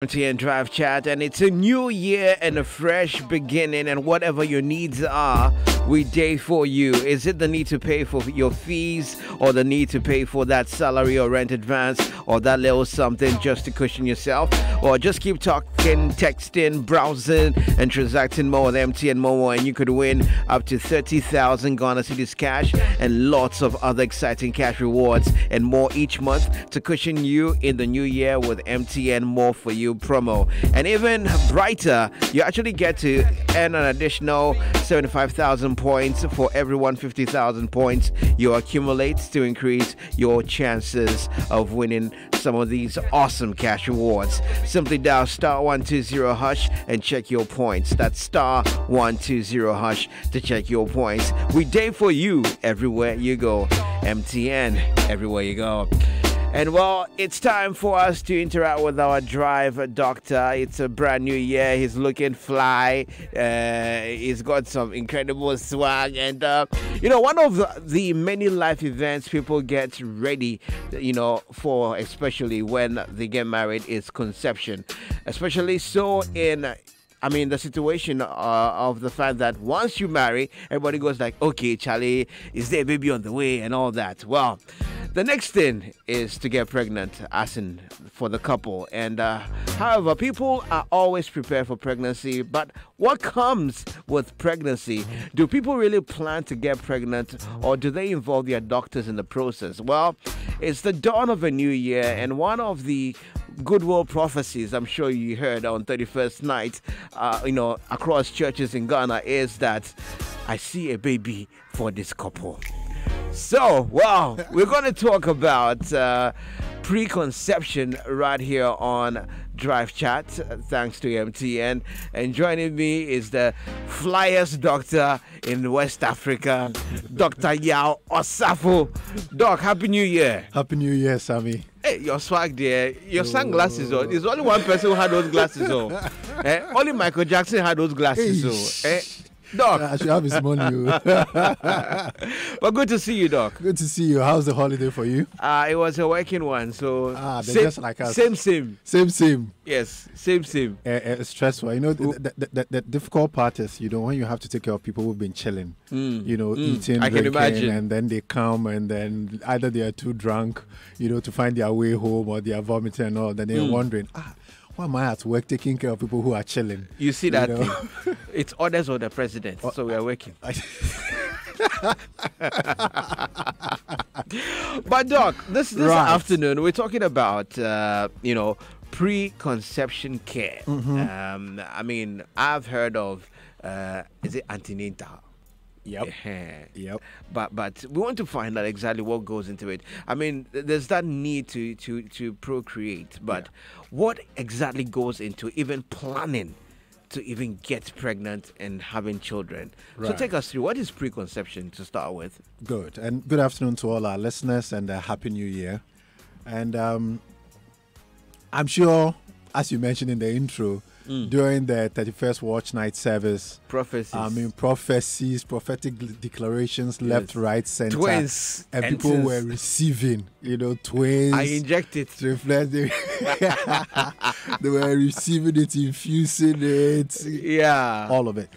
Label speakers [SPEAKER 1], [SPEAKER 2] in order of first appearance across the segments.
[SPEAKER 1] MTN Drive Chat, and it's a new year and a fresh beginning. And whatever your needs are, we day for you. Is it the need to pay for your fees, or the need to pay for that salary or rent advance, or that little something just to cushion yourself? Or just keep talking, texting, browsing, and transacting more with MTN Momo, and you could win up to 30,000 Ghana Cedis cash and lots of other exciting cash rewards and more each month to cushion you in the new year with MTN More For You promo. And even brighter, you actually get to earn an additional 75,000 points for every 150,000 points you accumulate to increase your chances of winning some of these awesome cash rewards. Simply dial star 120 hash and check your points. That's star 120 hash to check your points. We day for you everywhere you go. MTN everywhere you go. And well, it's time for us to interact with our drive doctor. It's a brand new year. He's looking fly. He's got some incredible swag. And, one of the many life events people get ready, for, especially when they get married, is conception. Especially so in the situation of the fact that once you marry, everybody goes like, okay, Charlie, is there a baby on the way and all that? Well, the next thing is to get pregnant, as in for the couple. And however, people are always prepared for pregnancy. But what comes with pregnancy? Do people really plan to get pregnant, or do they involve their doctors in the process? Well, it's the dawn of a new year, and one of the goodwill prophecies I'm sure you heard on 31st night, across churches in Ghana is that I see a baby for this couple. So, we're going to talk about preconception right here on Drive Chat, thanks to MTN. And joining me is the flyest doctor in West Africa, Dr. Yao Osafo. Doc, Happy New Year.
[SPEAKER 2] Happy New Year, Sammy.
[SPEAKER 1] Hey, your swag there, your sunglasses on. There's only one person who had those glasses on. Only Michael Jackson had those glasses on. Doc.
[SPEAKER 2] I should have his money.
[SPEAKER 1] But good to see you, Doc.
[SPEAKER 2] Good to see you. How's the holiday for you?
[SPEAKER 1] It was a working one, so
[SPEAKER 2] they're just like us.
[SPEAKER 1] Same. Yes, same.
[SPEAKER 2] It's stressful. The difficult part is, when you have to take care of people who've been chilling, eating,
[SPEAKER 1] I can
[SPEAKER 2] drinking,
[SPEAKER 1] imagine.
[SPEAKER 2] and then they come, and then either they are too drunk, to find their way home, or they are vomiting and all. Then they're wondering, why am I at work taking care of people who are chilling?
[SPEAKER 1] You see that thing? It's orders of the president, so we are working. But Doc, this afternoon we're talking about preconception care. I've heard of is it antenatal?
[SPEAKER 2] Yep.
[SPEAKER 1] But we want to find out exactly what goes into it. There's that need to procreate, but what exactly goes into even planning to even get pregnant and having children?
[SPEAKER 2] Right.
[SPEAKER 1] So take us through, what is preconception to start with?
[SPEAKER 2] Good. And good afternoon to all our listeners, and Happy New Year. And I'm sure, as you mentioned in the intro, during the 31st Watch Night service, prophecies, prophetic declarations, left, right, center,
[SPEAKER 1] twins,
[SPEAKER 2] and people were receiving, twins.
[SPEAKER 1] I injected
[SPEAKER 2] it. They were receiving it, infusing it, all of it.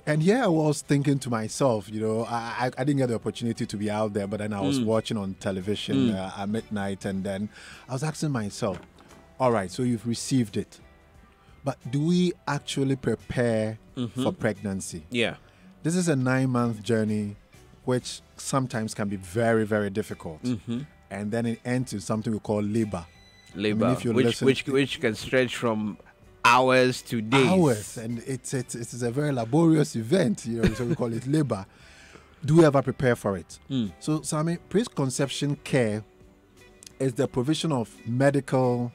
[SPEAKER 2] And here I was thinking to myself, I didn't get the opportunity to be out there, but then I was watching on television at midnight, and then I was asking myself, all right, so you've received it, but do we actually prepare for pregnancy?
[SPEAKER 1] Yeah.
[SPEAKER 2] This is a 9-month journey, which sometimes can be very, very difficult. And then it ends in something we call labor.
[SPEAKER 1] Which can stretch from hours to days.
[SPEAKER 2] And it's a very laborious event, so we call it labor. Do we ever prepare for it? So, Sammy, preconception care is the provision of medical,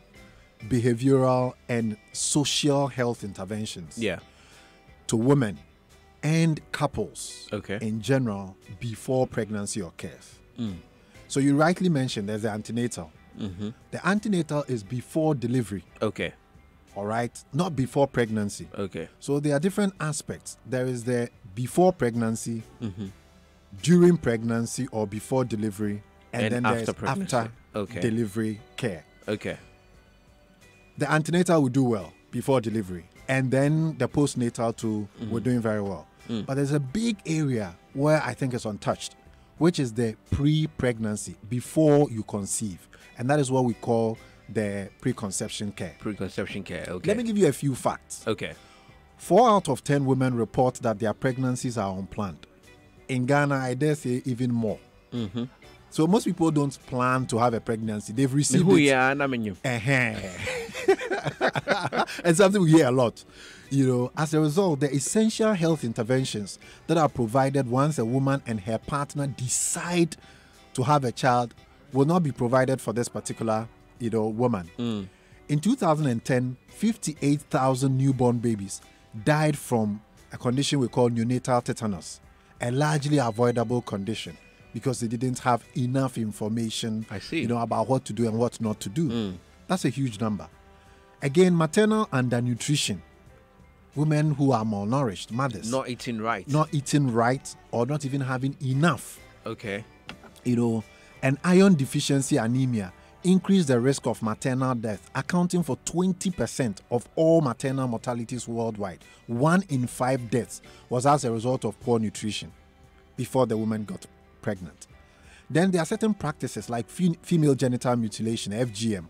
[SPEAKER 2] behavioral, and social health interventions to women and couples in general before pregnancy occurs. So you rightly mentioned there's the antenatal. The antenatal is before delivery.
[SPEAKER 1] Okay.
[SPEAKER 2] All right, not before pregnancy.
[SPEAKER 1] Okay.
[SPEAKER 2] So there are different aspects. There is the before pregnancy, during pregnancy or before delivery, and then
[SPEAKER 1] after
[SPEAKER 2] there's after
[SPEAKER 1] delivery
[SPEAKER 2] care.
[SPEAKER 1] Okay.
[SPEAKER 2] The antenatal will do well before delivery, and then the postnatal too, we're doing very well. But there's a big area where I think is untouched, which is the pre-pregnancy, before you conceive. And that is what we call the preconception care.
[SPEAKER 1] Preconception care, okay.
[SPEAKER 2] Let me give you a few facts.
[SPEAKER 1] Okay.
[SPEAKER 2] 4 out of 10 women report that their pregnancies are unplanned. In Ghana, I dare say even more. So most people don't plan to have a pregnancy. They've received it. And something we hear a lot. As a result, the essential health interventions that are provided once a woman and her partner decide to have a child will not be provided for this particular, woman. In 2010, 58,000 newborn babies died from a condition we call neonatal tetanus, a largely avoidable condition because they didn't have enough information, about what to do and what not to do. That's a huge number. Again, maternal undernutrition. Women who are malnourished, mothers.
[SPEAKER 1] Not eating right.
[SPEAKER 2] Not eating right or not even having enough.
[SPEAKER 1] Okay.
[SPEAKER 2] And iron deficiency anemia increase the risk of maternal death, accounting for 20% of all maternal mortalities worldwide. 1 in 5 deaths was as a result of poor nutrition before the woman got pregnant. Then there are certain practices like female genital mutilation, FGM,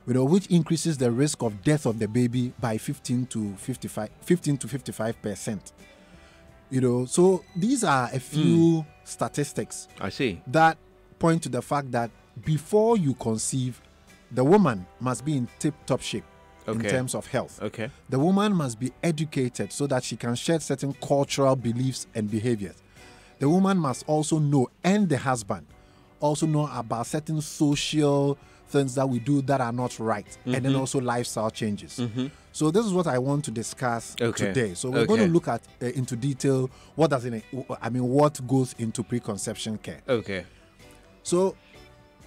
[SPEAKER 2] which increases the risk of death of the baby by 15 to 55%. So these are a few statistics.
[SPEAKER 1] I see.
[SPEAKER 2] That point to the fact that before you conceive, the woman must be in tip-top shape in terms of health.
[SPEAKER 1] Okay.
[SPEAKER 2] The woman must be educated so that she can share certain cultural beliefs and behaviors. The woman must also know, and the husband also know about certain social things that we do that are not right, and then also lifestyle changes. So this is what I want to discuss today. So we're going to look at into detail what goes into preconception care.
[SPEAKER 1] Okay.
[SPEAKER 2] So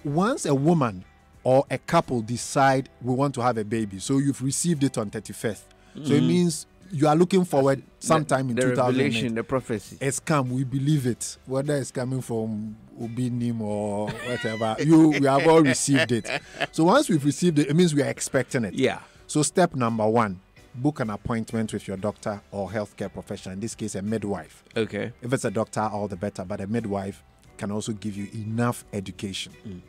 [SPEAKER 2] once a woman or a couple decide we want to have a baby, so you've received it on 31st. So it means you are looking forward sometime in 2008. The revelation,
[SPEAKER 1] the prophecy.
[SPEAKER 2] It's come, we believe it. Whether it's coming from Ubinim or whatever, we have all received it. So once we've received it, it means we are expecting it.
[SPEAKER 1] Yeah.
[SPEAKER 2] So step number 1, book an appointment with your doctor or healthcare professional, in this case a midwife.
[SPEAKER 1] Okay.
[SPEAKER 2] If it's a doctor, all the better, but a midwife can also give you enough education.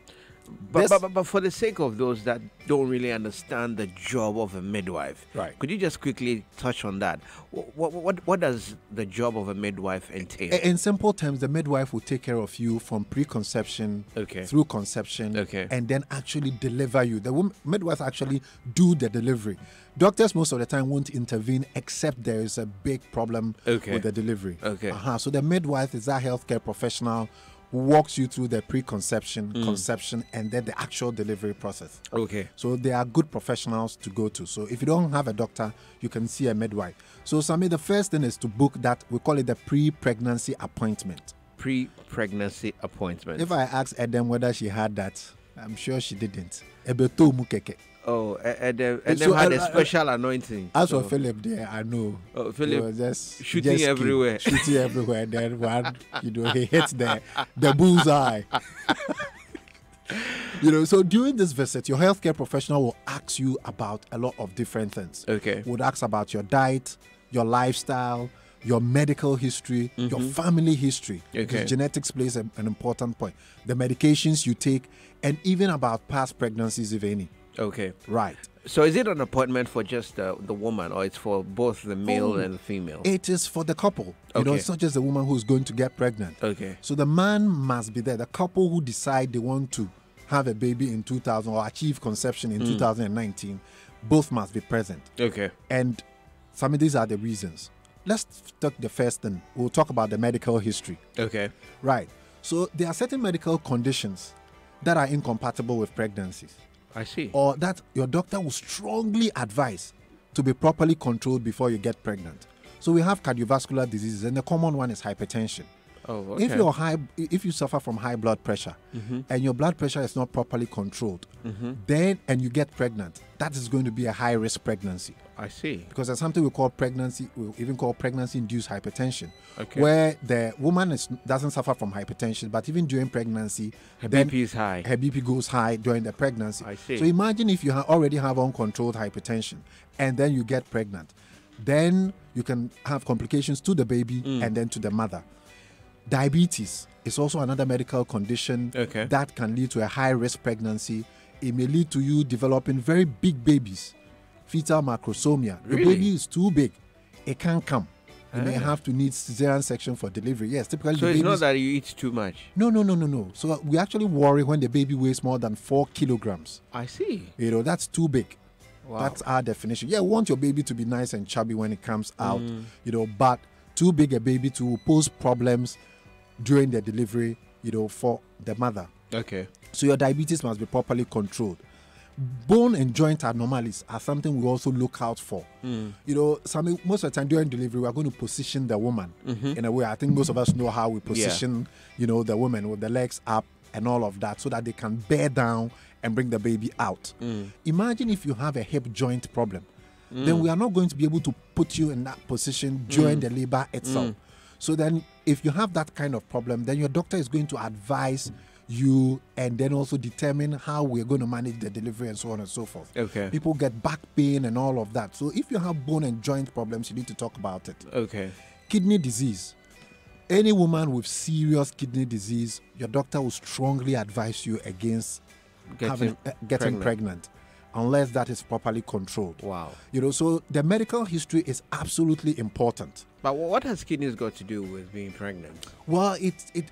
[SPEAKER 1] But for the sake of those that don't really understand the job of a midwife,
[SPEAKER 2] right?
[SPEAKER 1] Could you just quickly touch on that? What does the job of a midwife entail?
[SPEAKER 2] In simple terms, the midwife will take care of you from preconception through conception, and then actually deliver you. The midwife actually do the delivery. Doctors most of the time won't intervene except there is a big problem with the delivery. So the midwife is that healthcare professional who walks you through the preconception, conception, and then the actual delivery process. So they are good professionals to go to. So if you don't have a doctor, you can see a midwife. So Sammy, the first thing is to book that, we call it the pre-pregnancy appointment.
[SPEAKER 1] Pre-pregnancy appointment.
[SPEAKER 2] If I ask Edem whether she had that, I'm sure she didn't.
[SPEAKER 1] Oh, and then had a special anointing.
[SPEAKER 2] As for Philip there, I know.
[SPEAKER 1] Oh, Philip
[SPEAKER 2] was just
[SPEAKER 1] shooting everywhere.
[SPEAKER 2] Shooting everywhere. Then he hits the bullseye. So during this visit, your healthcare professional will ask you about a lot of different things. Would ask about your diet, your lifestyle, your medical history, your family history. Because genetics plays an important point. The medications you take, and even about past pregnancies, if any. Right.
[SPEAKER 1] So is it an appointment for just the woman, or it's for both the male and the female?
[SPEAKER 2] It is for the couple. It's not just the woman who's going to get pregnant. So the man must be there. The couple who decide they want to have a baby in 2000 or achieve conception in 2019, both must be present. And some of these are the reasons. Let's talk the first thing. We'll talk about the medical history. Right. So there are certain medical conditions that are incompatible with pregnancies.
[SPEAKER 1] I see.
[SPEAKER 2] Or that your doctor will strongly advise to be properly controlled before you get pregnant. So we have cardiovascular diseases, and the common one is hypertension.
[SPEAKER 1] Oh, okay.
[SPEAKER 2] If you suffer from high blood pressure and your blood pressure is not properly controlled, then and you get pregnant, that is going to be a high risk pregnancy.
[SPEAKER 1] I see.
[SPEAKER 2] Because there's something we even call pregnancy-induced hypertension,
[SPEAKER 1] Okay.
[SPEAKER 2] where the woman doesn't suffer from hypertension, but even during pregnancy,
[SPEAKER 1] Her
[SPEAKER 2] then
[SPEAKER 1] BP is high.
[SPEAKER 2] her BP goes high during the pregnancy.
[SPEAKER 1] I see.
[SPEAKER 2] So imagine if you already have uncontrolled hypertension and then you get pregnant, then you can have complications to the baby and then to the mother. Diabetes is also another medical condition that can lead to a high-risk pregnancy. It may lead to you developing very big babies, fetal macrosomia. The
[SPEAKER 1] Really?
[SPEAKER 2] baby is too big. It can't come. You may have to need cesarean section for delivery. Yes, typically
[SPEAKER 1] So
[SPEAKER 2] the
[SPEAKER 1] it's not
[SPEAKER 2] babies...
[SPEAKER 1] that you eat too much.
[SPEAKER 2] No. So we actually worry when the baby weighs more than 4 kilograms.
[SPEAKER 1] I see.
[SPEAKER 2] That's too big.
[SPEAKER 1] Wow.
[SPEAKER 2] That's our definition. Yeah, we want your baby to be nice and chubby when it comes out, but too big a baby to pose problems during the delivery, for the mother.
[SPEAKER 1] Okay.
[SPEAKER 2] So your diabetes must be properly controlled. Bone and joint anomalies are something we also look out for. Most of the time during delivery, we are going to position the woman in a way. I think most of us know how we position, the woman with the legs up and all of that, so that they can bear down and bring the baby out. Imagine if you have a hip joint problem, then we are not going to be able to put you in that position during the labor itself. So then if you have that kind of problem, then your doctor is going to advise you and then also determine how we're going to manage the delivery and so on and so forth.
[SPEAKER 1] Okay.
[SPEAKER 2] People get back pain and all of that. So if you have bone and joint problems, you need to talk about it.
[SPEAKER 1] Okay.
[SPEAKER 2] Kidney disease. Any woman with serious kidney disease, your doctor will strongly advise you against getting pregnant unless that is properly controlled.
[SPEAKER 1] Wow.
[SPEAKER 2] So the medical history is absolutely important.
[SPEAKER 1] But what has kidneys got to do with being pregnant?
[SPEAKER 2] Well,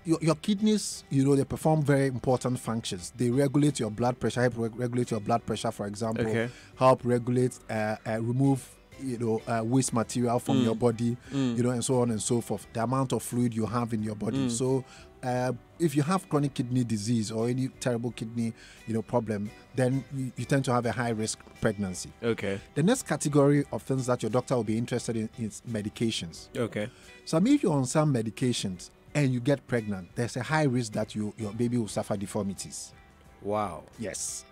[SPEAKER 2] your kidneys, they perform very important functions. They regulate your blood pressure, help regulate your blood pressure, for example, help regulate, remove waste material from your body, and so on and so forth, the amount of fluid you have in your body. So if you have chronic kidney disease or any terrible kidney problem, then you tend to have a high risk pregnancy.
[SPEAKER 1] Okay.
[SPEAKER 2] The next category of things that your doctor will be interested in is medications.
[SPEAKER 1] Okay.
[SPEAKER 2] So if you're on some medications and you get pregnant, there's a high risk that your baby will suffer deformities.
[SPEAKER 1] Wow.
[SPEAKER 2] Yes.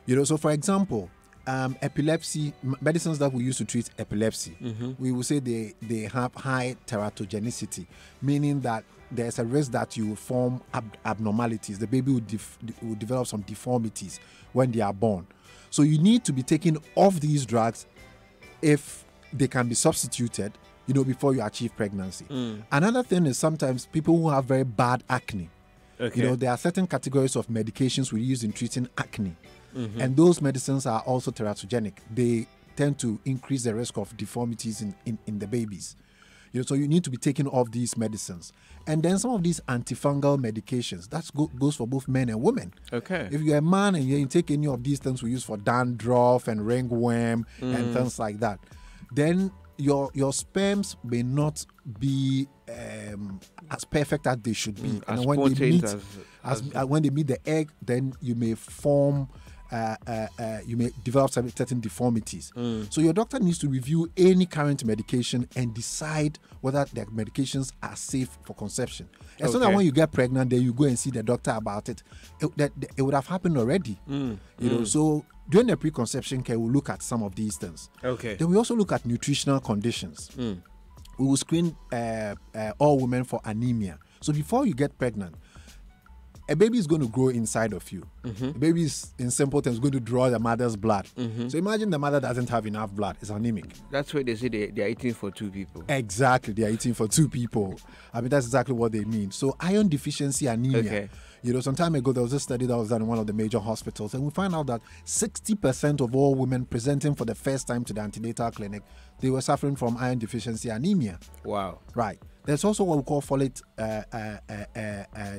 [SPEAKER 2] So for example, epilepsy, medicines that we use to treat epilepsy, we will say they have high teratogenicity, meaning that there's a risk that you will form abnormalities. The baby will develop some deformities when they are born. So you need to be taking off these drugs if they can be substituted, before you achieve pregnancy. Another thing is sometimes people who have very bad acne.
[SPEAKER 1] Okay.
[SPEAKER 2] There are certain categories of medications we use in treating acne. And those medicines are also teratogenic. They tend to increase the risk of deformities in the babies. So you need to be taking off these medicines. And then some of these antifungal medications, that goes for both men and women.
[SPEAKER 1] Okay.
[SPEAKER 2] If you're a man and you take any of these things we use for dandruff and ringworm and things like that, then your sperms may not be as perfect as they should be. And when they meet the egg, then you may form you may develop certain deformities. So your doctor needs to review any current medication and decide whether the medications are safe for conception. It's not that when you get pregnant, then you go and see the doctor about it. It would have happened already. So during the preconception care, we'll look at some of these things.
[SPEAKER 1] Okay.
[SPEAKER 2] Then we also look at nutritional conditions. We will screen all women for anemia. So before you get pregnant, a baby is going to grow inside of you. The baby is, in simple terms, going to draw the mother's blood. So imagine the mother doesn't have enough blood. It's anemic.
[SPEAKER 1] That's why they say they are eating for two people.
[SPEAKER 2] Exactly. They are eating for two people. I mean, that's exactly what they mean. So iron deficiency anemia.
[SPEAKER 1] Okay.
[SPEAKER 2] Some time ago, there was a study that was done in one of the major hospitals, and we found out that 60% of all women presenting for the first time to the antenatal clinic, they were suffering from iron deficiency anemia.
[SPEAKER 1] Wow.
[SPEAKER 2] Right. There's also what we call folate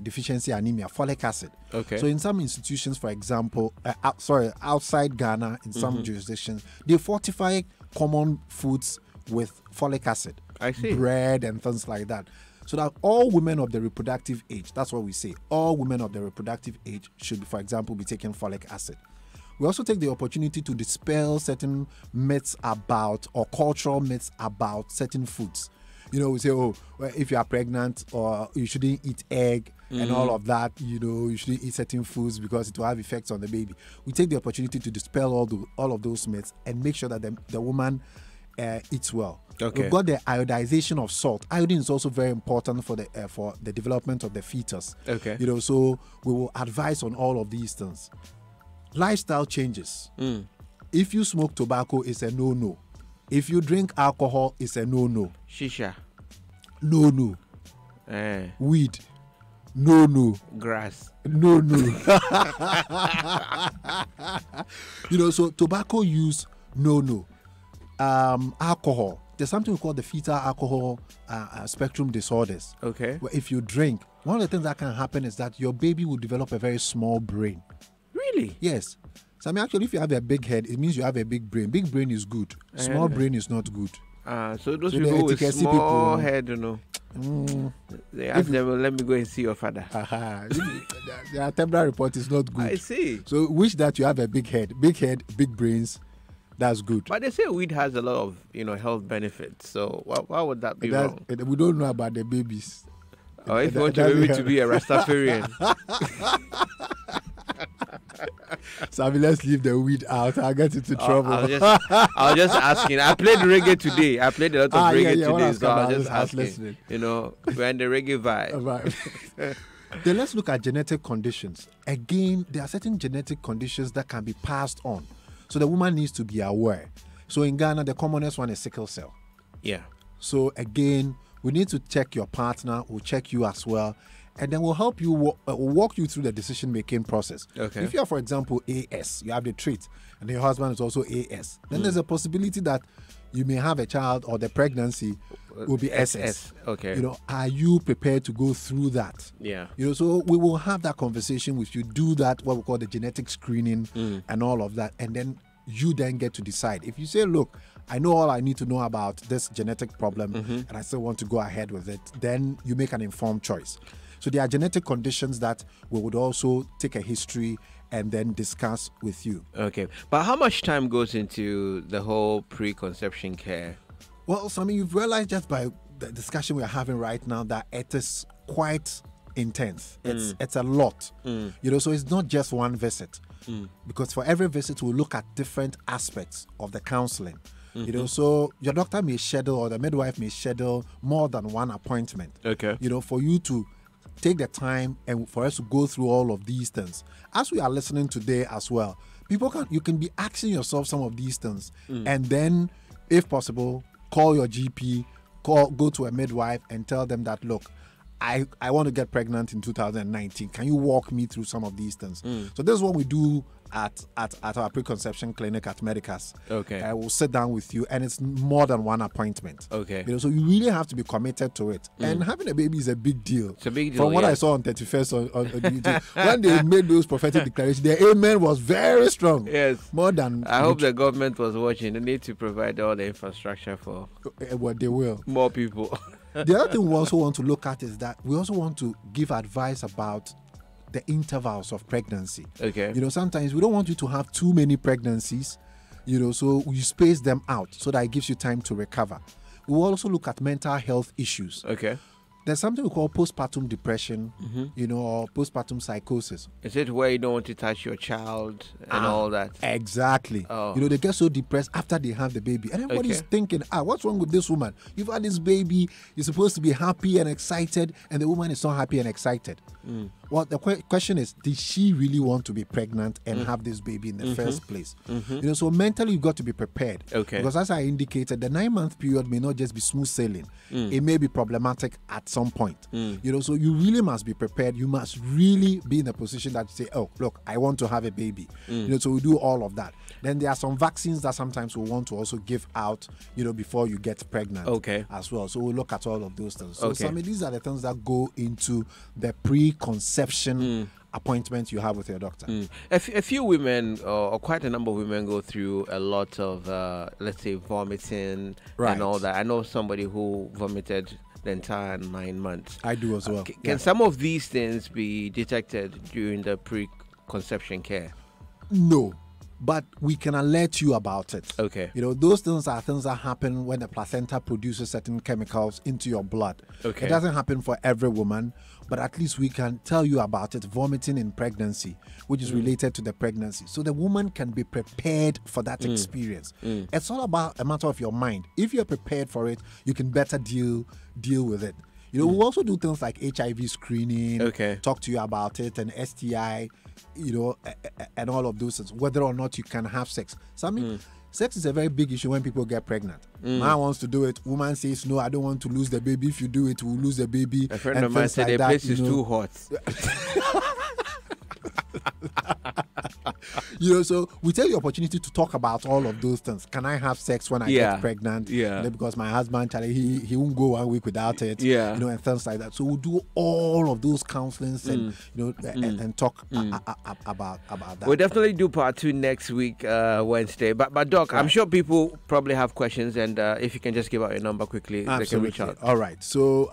[SPEAKER 2] deficiency anemia, folic acid.
[SPEAKER 1] Okay.
[SPEAKER 2] So in some institutions, for example, outside Ghana, in some jurisdictions, they fortify common foods with folic acid.
[SPEAKER 1] I see.
[SPEAKER 2] Bread and things like that. So that all women of the reproductive age, that's what we say, all women of the reproductive age should, for example, be taking folic acid. We also take the opportunity to dispel certain myths about, or cultural myths about certain foods. We say, oh, well, if you are pregnant, or you shouldn't eat egg and all of that. You shouldn't eat certain foods because it will have effects on the baby. We take the opportunity to dispel all of those myths and make sure that the woman eats well.
[SPEAKER 1] Okay.
[SPEAKER 2] We've got the iodization of salt. Iodine is also very important for the development of the fetus.
[SPEAKER 1] Okay.
[SPEAKER 2] So we will advise on all of these things. Lifestyle changes. If you smoke tobacco, it's a no-no. If you drink alcohol, it's a no-no.
[SPEAKER 1] Shisha.
[SPEAKER 2] No-no. Weed. No.
[SPEAKER 1] Grass.
[SPEAKER 2] No. So tobacco use, no. Alcohol. There's something we call the fetal alcohol spectrum disorders.
[SPEAKER 1] Okay.
[SPEAKER 2] Where if you drink, one of the things that can happen is that your baby will develop a very small brain.
[SPEAKER 1] Really?
[SPEAKER 2] Yes. So actually, if you have a big head, it means you have a big brain. Big brain is good. Small brain is not good.
[SPEAKER 1] So those people with small head, they ask them, well, let me go and see your father.
[SPEAKER 2] Their temporary report is not good.
[SPEAKER 1] I see.
[SPEAKER 2] So wish that you have a big head, big brains. That's good.
[SPEAKER 1] But they say weed has a lot of, health benefits. So why would that be wrong?
[SPEAKER 2] We don't know about the babies.
[SPEAKER 1] Or if you want your baby to be a Rastafarian.
[SPEAKER 2] Sammy, let's leave the weed out. I'll get into trouble.
[SPEAKER 1] I was just asking. I played reggae today. I played a lot of reggae today. So I was just asking.
[SPEAKER 2] Listening.
[SPEAKER 1] We're in the reggae vibe.
[SPEAKER 2] Right. Then let's look at genetic conditions. Again, there are certain genetic conditions that can be passed on. So the woman needs to be aware. So in Ghana, the commonest one is sickle cell.
[SPEAKER 1] Yeah.
[SPEAKER 2] So again, we need to check your partner. We'll check you as well. And then we'll help you, walk you through the decision-making process.
[SPEAKER 1] Okay.
[SPEAKER 2] If you are, for example, AS, you have the trait, and your husband is also AS, then there's a possibility that you may have a child or the pregnancy will be SS.
[SPEAKER 1] Okay.
[SPEAKER 2] Are you prepared to go through that?
[SPEAKER 1] Yeah.
[SPEAKER 2] So we will have that conversation with you, do that, what we call the genetic screening and all of that. And then you then get to decide. If you say, look, I know all I need to know about this genetic problem and I still want to go ahead with it, then you make an informed choice. So there are genetic conditions that we would also take a history and then discuss with you.
[SPEAKER 1] Okay. But how much time goes into the whole pre-conception care?
[SPEAKER 2] Well, Sammy, you've realized just by the discussion we're having right now that it is quite intense. It's a lot. So it's not just one visit. Because for every visit, we'll look at different aspects of the counseling. So your doctor may schedule, or the midwife may schedule more than one appointment.
[SPEAKER 1] Okay.
[SPEAKER 2] For you to take the time and for us to go through all of these things. As we are listening today as well, you can be asking yourself some of these things, and then, if possible, call your GP, go to a midwife and tell them that, look, I want to get pregnant in 2019. Can you walk me through some of these things? So this is what we do at our preconception clinic at Medicas.
[SPEAKER 1] Okay.
[SPEAKER 2] I will sit down with you, and it's more than one appointment.
[SPEAKER 1] Okay.
[SPEAKER 2] So you really have to be committed to it. And having a baby is a big deal.
[SPEAKER 1] It's a big deal.
[SPEAKER 2] From what I saw on 31st on YouTube, when they made those prophetic declarations, the amen was very strong.
[SPEAKER 1] Yes.
[SPEAKER 2] More than.
[SPEAKER 1] I hope the government was watching. They need to provide all the infrastructure for
[SPEAKER 2] what they will.
[SPEAKER 1] More people.
[SPEAKER 2] The other thing we also want to look at is that we also want to give advice about the intervals of pregnancy.
[SPEAKER 1] Okay.
[SPEAKER 2] Sometimes we don't want you to have too many pregnancies, so you space them out so that it gives you time to recover. We will also look at mental health issues.
[SPEAKER 1] Okay.
[SPEAKER 2] There's something we call postpartum depression, or postpartum psychosis.
[SPEAKER 1] Is it where you don't want to touch your child and all that?
[SPEAKER 2] Exactly.
[SPEAKER 1] Oh.
[SPEAKER 2] They get so depressed after they have the baby. And everybody's thinking, what's wrong with this woman? You've had this baby, you're supposed to be happy and excited, and the woman is not happy and excited. Well, the question is, did she really want to be pregnant and have this baby in the first place? So mentally, you've got to be prepared.
[SPEAKER 1] Okay.
[SPEAKER 2] Because as I indicated, the 9-month period may not just be smooth sailing. It may be problematic at some point. So you really must be prepared. You must really be in a position that you say, oh, look, I want to have a baby. So we do all of that. Then there are some vaccines that sometimes we want to also give out, before you get pregnant.
[SPEAKER 1] Okay.
[SPEAKER 2] As well. So we'll look at all of those things. So
[SPEAKER 1] Okay.
[SPEAKER 2] these are the things that go into the preconception appointment you have with your doctor.
[SPEAKER 1] A few women, or quite a number of women, go through a lot of, let's say, vomiting and all that. I know somebody who vomited the entire 9 months.
[SPEAKER 2] I do as well.
[SPEAKER 1] Can some of these things be detected during the preconception care?
[SPEAKER 2] No. but we can alert you about it.
[SPEAKER 1] Okay.
[SPEAKER 2] You know, those things are things that happen when the placenta produces certain chemicals into your blood.
[SPEAKER 1] Okay.
[SPEAKER 2] It doesn't happen for every woman, but at least we can tell you about it. Vomiting in pregnancy, which is related to the pregnancy. So the woman can be prepared for that experience. It's all about a matter of your mind. If you're prepared for it, you can better deal with it. You know, we also do things like HIV screening, talk to you about it, and STI, you know, and all of those things, whether or not you can have sex. So, I mean, sex is a very big issue when people get pregnant. Man wants to do it. Woman says, no, I don't want to lose the baby. If you do it, we'll lose the baby.
[SPEAKER 1] A friend of mine said the place is too hot.
[SPEAKER 2] You know, so we take the opportunity to talk about all of those things. Can I have sex when I get pregnant?
[SPEAKER 1] Yeah.
[SPEAKER 2] You know, because my husband, Charlie, he won't go 1 week without it.
[SPEAKER 1] Yeah.
[SPEAKER 2] You know, and things like that. So we'll do all of those counselings and you know and talk about that.
[SPEAKER 1] We'll definitely do part 2 next week, Wednesday. But Doc, I'm sure people probably have questions, and if you can just give out your number quickly,
[SPEAKER 2] Absolutely.
[SPEAKER 1] they can reach out.
[SPEAKER 2] All right. So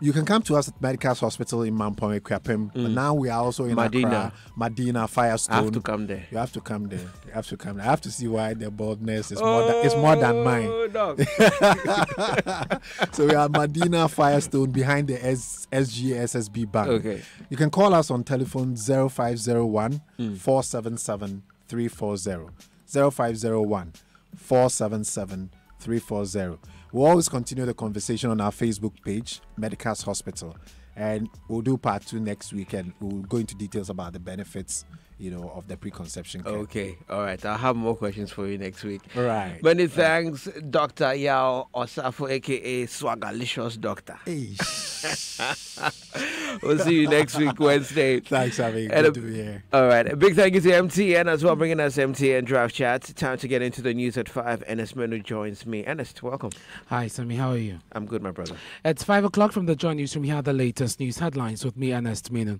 [SPEAKER 2] you can come to us at Medical's Hospital in Mampong, Ekwapim. But now we are also in Accra, Medina, Firestone.
[SPEAKER 1] I have to come there.
[SPEAKER 2] You have to come there. You have to come there. I have to see why the baldness is more than mine.
[SPEAKER 1] Doc.
[SPEAKER 2] So we are Medina, Firestone, behind the SGSSB Bank.
[SPEAKER 1] Okay.
[SPEAKER 2] You can call us on telephone 0501 477 340. 0501 477 340. We'll always continue the conversation on our Facebook page, Medical's Hospital. And we'll do part 2 next week, and we'll go into details about the benefits, you know, of the preconception care.
[SPEAKER 1] Okay, all right. I'll have more questions for you next week.
[SPEAKER 2] All right.
[SPEAKER 1] Many thanks, Dr. Yao Osafo, aka Swagalicious Doctor.
[SPEAKER 2] Hey.
[SPEAKER 1] We'll see you next week, Wednesday.
[SPEAKER 2] Thanks, Avi. Good to be here.
[SPEAKER 1] All right. A big thank you to MTN as well, bringing us MTN Draft Chat. Time to get into the news at 5. Ernest Menu joins me. Ernest, welcome.
[SPEAKER 3] Hi, Sammy. How are you?
[SPEAKER 1] I'm good, my brother.
[SPEAKER 3] It's 5 o'clock from the Joy Newsroom. Here are the latest news headlines with me, Ernest Menu.